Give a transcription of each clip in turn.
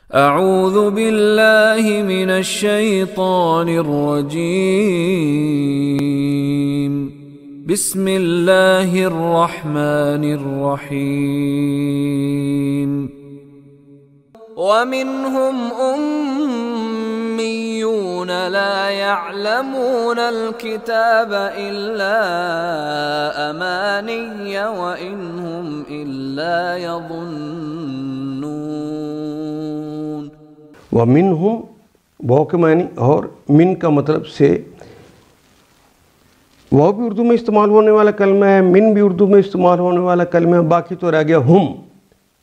اعوذ باللہ من الشیطان الرجیم بسم اللہ الرحمن الرحیم ومنهم أميون لا يعلمون الكتاب إلا أماني وإن هم إلا يظنون. ومنهم واو کے معنی اور من کا مطلب سے واو بھی اردو میں استعمال ہونے والا کلمہ ہے، من بھی اردو میں استعمال ہونے والا کلمہ ہے، باقی تو رہ گیا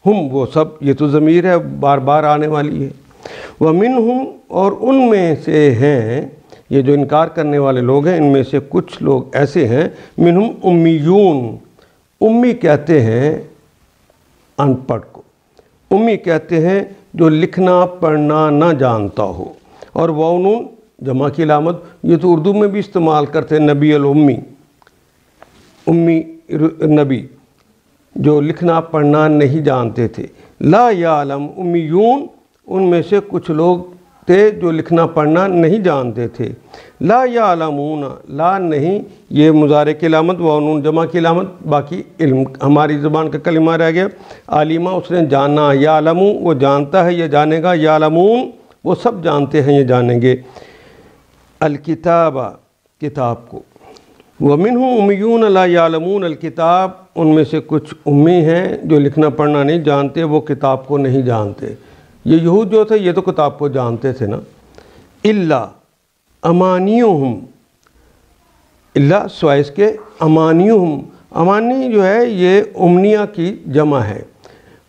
ہم وہ سب، یہ تو ضمیر ہے بار بار آنے والی ہے. وَمِنْهُمْ اور ان میں سے ہیں، یہ جو انکار کرنے والے لوگ ہیں ان میں سے کچھ لوگ ایسے ہیں، منہم امیون، امی کہتے ہیں ان پڑھ کو، امی کہتے ہیں جو لکھنا پڑھنا نہ جانتا ہو. اور وَنُون جمع کی علامت، یہ تو اردو میں بھی استعمال کرتے ہیں، نبی الامی، امی نبی جو لکھنا پڑھنا نہیں جانتے تھے. لا یعلم امیون ان میں سے کچھ لوگ تھے جو لکھنا پڑھنا نہیں جانتے تھے. لا یعلمون لا نہیں، یہ مضارع کی علامت، وَنُون جمع کی علامت، باقی علم ہماری زبان کا کلمہ رہ گیا. عالمہ اس نے جانا، یعلم وہ جانتا ہے یا جانے گا، یعلمون وہ سب جانتے ہیں یہ جانیں گے. الکتاب کتاب کو. وَمِنْهُمْ أُمِّيُّونَ لَا يَعْلَمُونَ الْكِتَابَ ان میں سے کچھ امی ہیں جو لکھنا پڑھنا نہیں جانتے، وہ کتاب کو نہیں جانتے. یہ یہود جو تھے یہ تو کتاب کو جانتے تھے نا. الا امانیہم، الا سوائے اس کے امانیہم، امانی جو ہے یہ امنیہ کی جمع ہے.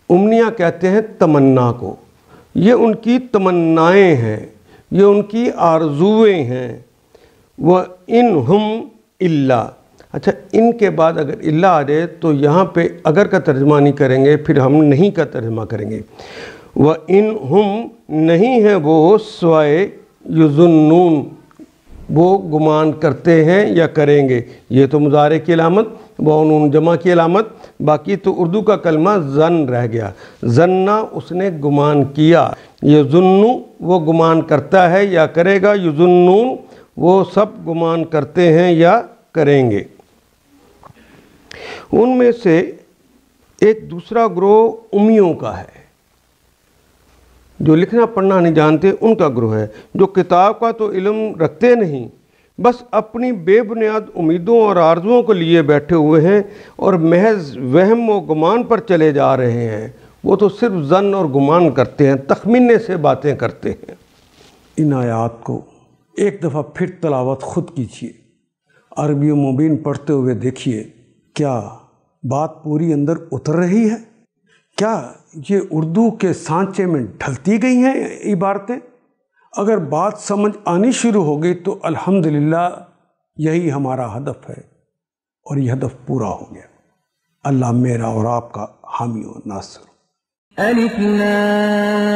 امنیہ کہتے ہیں تمنا کو، یہ ان کی تمنائیں ہیں، یہ ان کی آرزویں ہیں. وَإِنْهُمْ إِلَّا اچھا ان کے بعد اگر اللہ آ جائے تو یہاں پہ اگر کا ترجمہ نہیں کریں گے، پھر ہم نہیں کا ترجمہ کریں گے. وَإِنْهُمْ نہیں ہے وہ سوائے یظنون وہ گمان کرتے ہیں یا کریں گے. یہ تو مضارع کی علامت، وَنُون جمع کی علامت، باقی تو اردو کا کلمہ ظن رہ گیا. ظنّا اس نے گمان کیا، یظن وہ گمان کرتا ہے یا کرے گا، یظنون وہ سب گمان کرتے ہیں یا کریں گے. ان میں سے ایک دوسرا گروہ امیوں کا ہے، جو لکھنا پڑھنا نہیں جانتے ان کا گروہ ہے، جو کتاب کا تو علم رکھتے نہیں، بس اپنی بے بنیاد امیدوں اور آرزوؤں کو لیے بیٹھے ہوئے ہیں اور محض وہم و گمان پر چلے جا رہے ہیں. وہ تو صرف ظن اور گمان کرتے ہیں، تخمینے سے باتیں کرتے ہیں. ان آیات کو ایک دفعہ پھر تلاوت خود کیجیے، عربی مبین پڑھتے ہوئے دیکھیے کیا بات پوری اندر اتر رہی ہے، کیا یہ اردو کے سانچے میں ڈھلتی گئی ہیں عبارتیں. اگر بات سمجھ آنی شروع ہو گئی تو الحمدللہ یہی ہمارا ہدف ہے اور یہ ہدف پورا ہو گیا. اللہ میرا اور آپ کا حامی و ناصر. الف لام